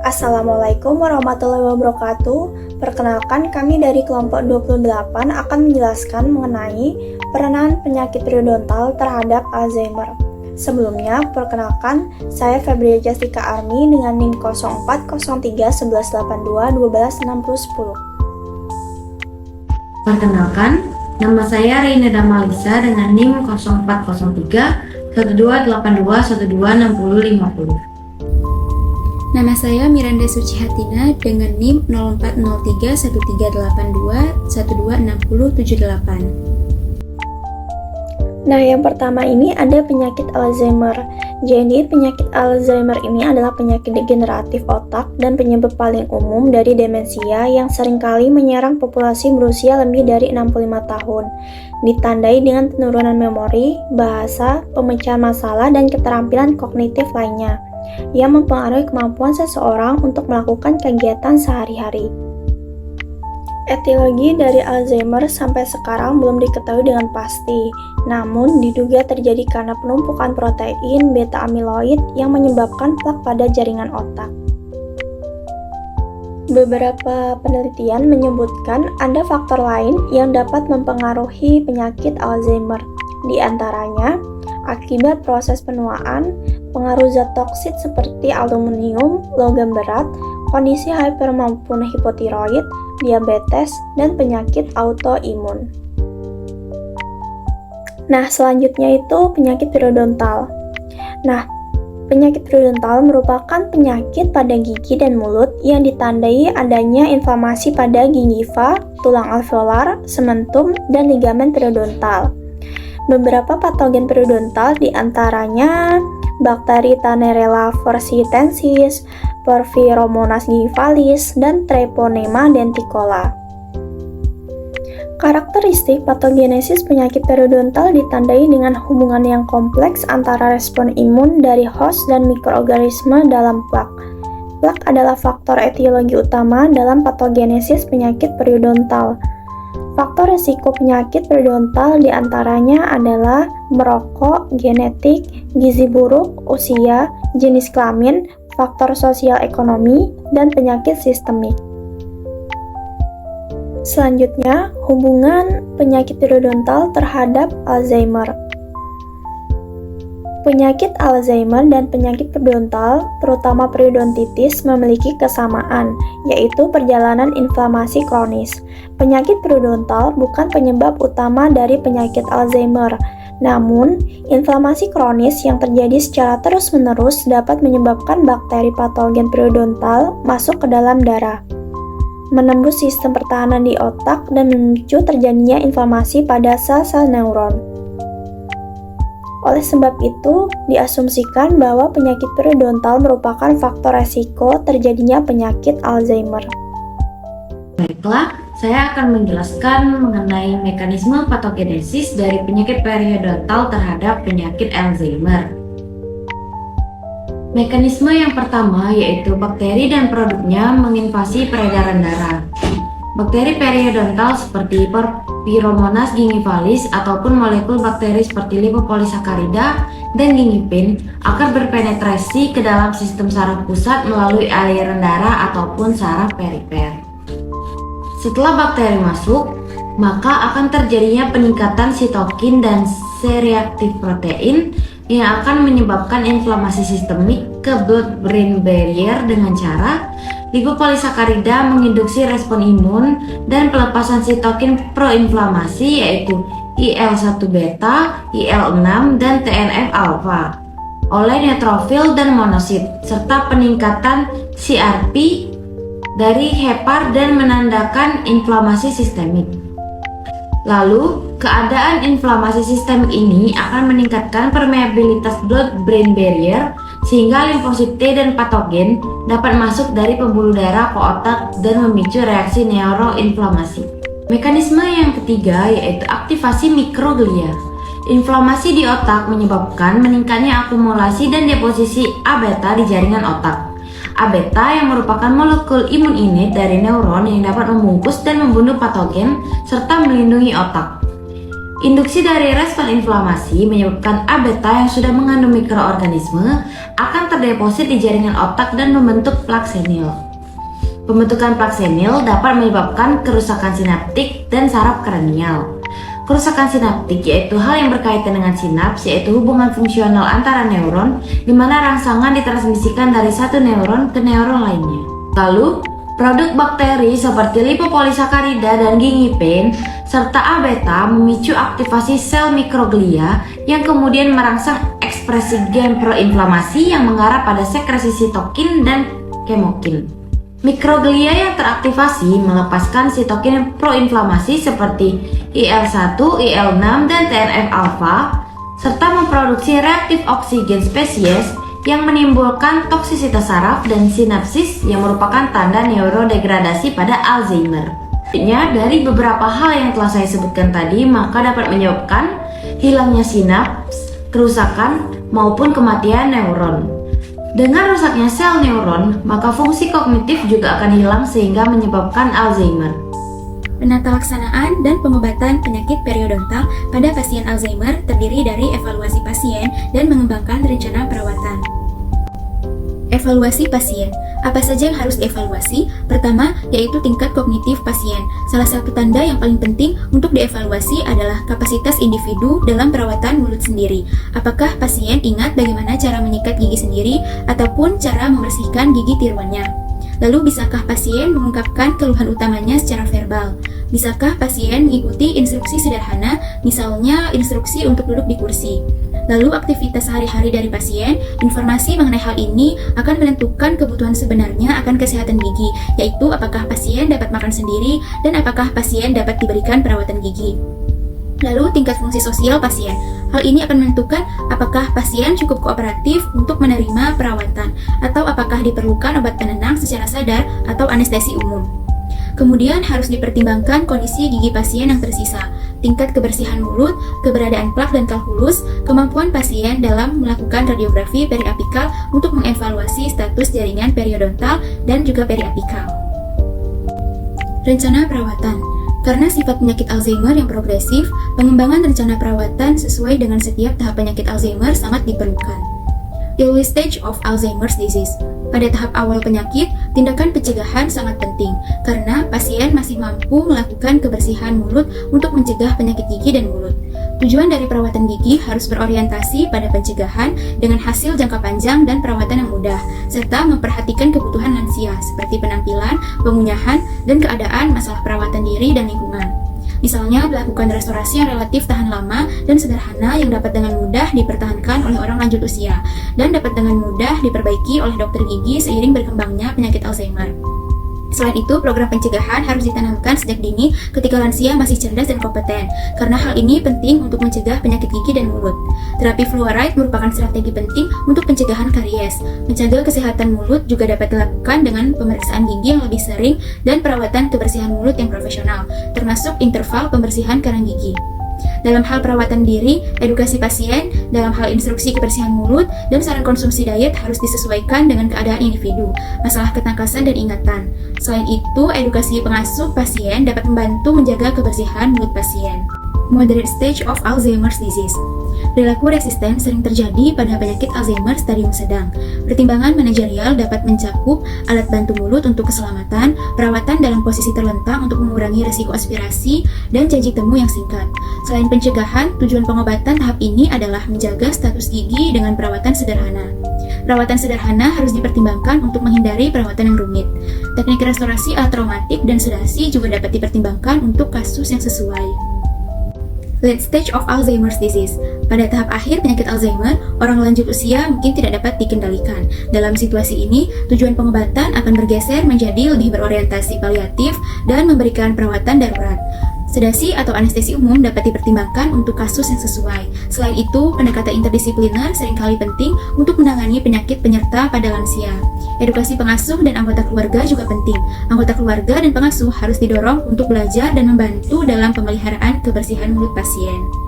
Assalamualaikum warahmatullahi wabarakatuh. Perkenalkan, kami dari kelompok 28 akan menjelaskan mengenai peranan penyakit periodontal terhadap Alzheimer. Sebelumnya, perkenalkan, saya Febria Jastika Armi dengan NIM 04031182126010. Perkenalkan, nama saya Reina Damalisa dengan NIM 0403-1282-126050. Nama saya Miranda Suci Hatina dengan NIM 0403-1382-126078. Nah, yang pertama ini ada penyakit Alzheimer. Jadi, penyakit Alzheimer ini adalah penyakit degeneratif otak dan penyebab paling umum dari demensia yang seringkali menyerang populasi berusia lebih dari 65 tahun. Ditandai dengan penurunan memori, bahasa, pemecahan masalah, dan keterampilan kognitif lainnya yang mempengaruhi kemampuan seseorang untuk melakukan kegiatan sehari-hari. Etiologi dari Alzheimer sampai sekarang belum diketahui dengan pasti, namun diduga terjadi karena penumpukan protein beta amiloid yang menyebabkan plak pada jaringan otak. Beberapa penelitian menyebutkan ada faktor lain yang dapat mempengaruhi penyakit Alzheimer, di antaranya akibat proses penuaan, pengaruh zat toksit seperti aluminium, logam berat, kondisi hiper maupun hipotiroid, diabetes, dan penyakit autoimun. Nah, selanjutnya itu penyakit periodontal. Nah, penyakit periodontal merupakan penyakit pada gigi dan mulut yang ditandai adanya inflamasi pada gingiva, tulang alveolar, sementum, dan ligamen periodontal. Beberapa patogen periodontal diantaranya bakteri Thanerella forsythensis, Porphyromonas gingivalis, dan Treponema denticola. Karakteristik patogenesis penyakit periodontal ditandai dengan hubungan yang kompleks antara respon imun dari host dan mikroorganisme dalam plak. Plak adalah faktor etiologi utama dalam patogenesis penyakit periodontal. Faktor risiko penyakit periodontal diantaranya adalah merokok, genetik, gizi buruk, usia, jenis kelamin, faktor sosial ekonomi, dan penyakit sistemik. Selanjutnya, hubungan penyakit periodontal terhadap Alzheimer. Penyakit Alzheimer dan penyakit periodontal, terutama periodontitis, memiliki kesamaan, yaitu perjalanan inflamasi kronis. Penyakit periodontal bukan penyebab utama dari penyakit Alzheimer, namun inflamasi kronis yang terjadi secara terus-menerus dapat menyebabkan bakteri patogen periodontal masuk ke dalam darah, menembus sistem pertahanan di otak, dan memicu terjadinya inflamasi pada sel-sel neuron. Oleh sebab itu, diasumsikan bahwa penyakit periodontal merupakan faktor resiko terjadinya penyakit Alzheimer. Baiklah, saya akan menjelaskan mengenai mekanisme patogenesis dari penyakit periodontal terhadap penyakit Alzheimer. Mekanisme yang pertama yaitu bakteri dan produknya menginvasi peredaran darah. Bakteri periodontal seperti Porphyromonas gingivalis ataupun molekul bakteri seperti lipopolisakarida dan gingipin akan berpenetrasi ke dalam sistem saraf pusat melalui aliran darah ataupun saraf perifer. Setelah bakteri masuk, maka akan terjadinya peningkatan sitokin dan C-reaktif protein yang akan menyebabkan inflamasi sistemik ke blood-brain barrier dengan cara lipopolisakarida menginduksi respon imun dan pelepasan sitokin proinflamasi yaitu IL-1 beta, IL-6, dan TNF-alpha oleh neutrofil dan monosit serta peningkatan CRP dari hepar dan menandakan inflamasi sistemik. Lalu, keadaan inflamasi sistemik ini akan meningkatkan permeabilitas blood-brain barrier sehingga limfosit T dan patogen dapat masuk dari pembuluh darah ke otak dan memicu reaksi neuroinflamasi. Mekanisme yang ketiga yaitu aktivasi mikroglia. Inflamasi di otak menyebabkan meningkatnya akumulasi dan deposisi A-beta di jaringan otak. A-beta yang merupakan molekul imun innate dari neuron yang dapat membungkus dan membunuh patogen serta melindungi otak. Induksi dari respon inflamasi menyebabkan A-beta yang sudah mengandung mikroorganisme akan berdeposit di jaringan otak dan membentuk plak senil. Pembentukan plak senil dapat menyebabkan kerusakan sinaptik dan saraf kranial. Kerusakan sinaptik yaitu hal yang berkaitan dengan sinaps, yaitu hubungan fungsional antara neuron, di mana rangsangan ditransmisikan dari satu neuron ke neuron lainnya. Lalu, produk bakteri seperti lipopolisakarida dan gingipain serta A-beta memicu aktivasi sel mikroglia yang kemudian merangsang ekspresi gen proinflamasi yang mengarah pada sekresi sitokin dan kemokin. Mikroglia yang teraktivasi melepaskan sitokin proinflamasi seperti IL-1, IL-6, dan TNF-alfa serta memproduksi reaktif oksigen spesies yang menimbulkan toksisitas saraf dan sinapsis yang merupakan tanda neurodegradasi pada Alzheimer. Dari beberapa hal yang telah saya sebutkan tadi, maka dapat menyebabkan hilangnya sinaps, kerusakan, maupun kematian neuron. Dengan rusaknya sel neuron, maka fungsi kognitif juga akan hilang sehingga menyebabkan Alzheimer. Penata laksanaan dan pengobatan penyakit periodontal pada pasien Alzheimer terdiri dari evaluasi pasien dan mengembangkan rencana perawatan. Evaluasi pasien. Apa saja yang harus dievaluasi? Pertama, yaitu tingkat kognitif pasien. Salah satu tanda yang paling penting untuk dievaluasi adalah kapasitas individu dalam perawatan mulut sendiri. Apakah pasien ingat bagaimana cara menyikat gigi sendiri ataupun cara membersihkan gigi tiruannya? Lalu, bisakah pasien mengungkapkan keluhan utamanya secara verbal? Bisakah pasien mengikuti instruksi sederhana, misalnya instruksi untuk duduk di kursi? Lalu, aktivitas sehari-hari dari pasien, informasi mengenai hal ini akan menentukan kebutuhan sebenarnya akan kesehatan gigi, yaitu apakah pasien dapat makan sendiri dan apakah pasien dapat diberikan perawatan gigi. Lalu, tingkat fungsi sosial pasien. Hal ini akan menentukan apakah pasien cukup kooperatif untuk menerima perawatan, atau apakah diperlukan obat penenang secara sadar atau anestesi umum. Kemudian harus dipertimbangkan kondisi gigi pasien yang tersisa, tingkat kebersihan mulut, keberadaan plak dan kalkulus, kemampuan pasien dalam melakukan radiografi periapikal untuk mengevaluasi status jaringan periodontal dan juga periapikal. Rencana perawatan. Karena sifat penyakit Alzheimer yang progresif, pengembangan rencana perawatan sesuai dengan setiap tahap penyakit Alzheimer sangat diperlukan. Early stage of Alzheimer's disease. Pada tahap awal penyakit, tindakan pencegahan sangat penting karena pasien masih mampu melakukan kebersihan mulut untuk mencegah penyakit gigi dan mulut. Tujuan dari perawatan gigi harus berorientasi pada pencegahan dengan hasil jangka panjang dan perawatan yang mudah, serta memperhatikan kebutuhan lansia seperti penampilan, pengunyahan, dan keadaan masalah perawatan diri dan lingkungan. Misalnya, melakukan restorasi yang relatif tahan lama dan sederhana yang dapat dengan mudah dipertahankan oleh orang lanjut usia dan dapat dengan mudah diperbaiki oleh dokter gigi seiring berkembangnya penyakit Alzheimer. Selain itu, program pencegahan harus ditanamkan sejak dini ketika lansia masih cerdas dan kompeten, karena hal ini penting untuk mencegah penyakit gigi dan mulut. Terapi fluoride merupakan strategi penting untuk pencegahan karies. Menjaga kesehatan mulut juga dapat dilakukan dengan pemeriksaan gigi yang lebih sering dan perawatan kebersihan mulut yang profesional, termasuk interval pembersihan karang gigi. Dalam hal perawatan diri, edukasi pasien, dalam hal instruksi kebersihan mulut, dan saran konsumsi diet harus disesuaikan dengan keadaan individu, masalah ketangkasan dan ingatan. Selain itu, edukasi pengasuh pasien dapat membantu menjaga kebersihan mulut pasien. Moderate stage of Alzheimer's disease. Perilaku resisten sering terjadi pada penyakit Alzheimer stadium sedang. Pertimbangan manajerial dapat mencakup alat bantu mulut untuk keselamatan, perawatan dalam posisi terlentang untuk mengurangi risiko aspirasi, dan janji temu yang singkat. Selain pencegahan, tujuan pengobatan tahap ini adalah menjaga status gigi dengan perawatan sederhana. Perawatan sederhana harus dipertimbangkan untuk menghindari perawatan yang rumit. Teknik restorasi traumatik dan sedasi juga dapat dipertimbangkan untuk kasus yang sesuai. Late stage of Alzheimer's disease. Pada tahap akhir penyakit Alzheimer, orang lanjut usia mungkin tidak dapat dikendalikan. Dalam situasi ini, tujuan pengobatan akan bergeser menjadi lebih berorientasi paliatif dan memberikan perawatan darurat. Sedasi atau anestesi umum dapat dipertimbangkan untuk kasus yang sesuai. Selain itu, pendekatan interdisipliner seringkali penting untuk menangani penyakit penyerta pada lansia. Edukasi pengasuh dan anggota keluarga juga penting. Anggota keluarga dan pengasuh harus didorong untuk belajar dan membantu dalam pemeliharaan kebersihan mulut pasien.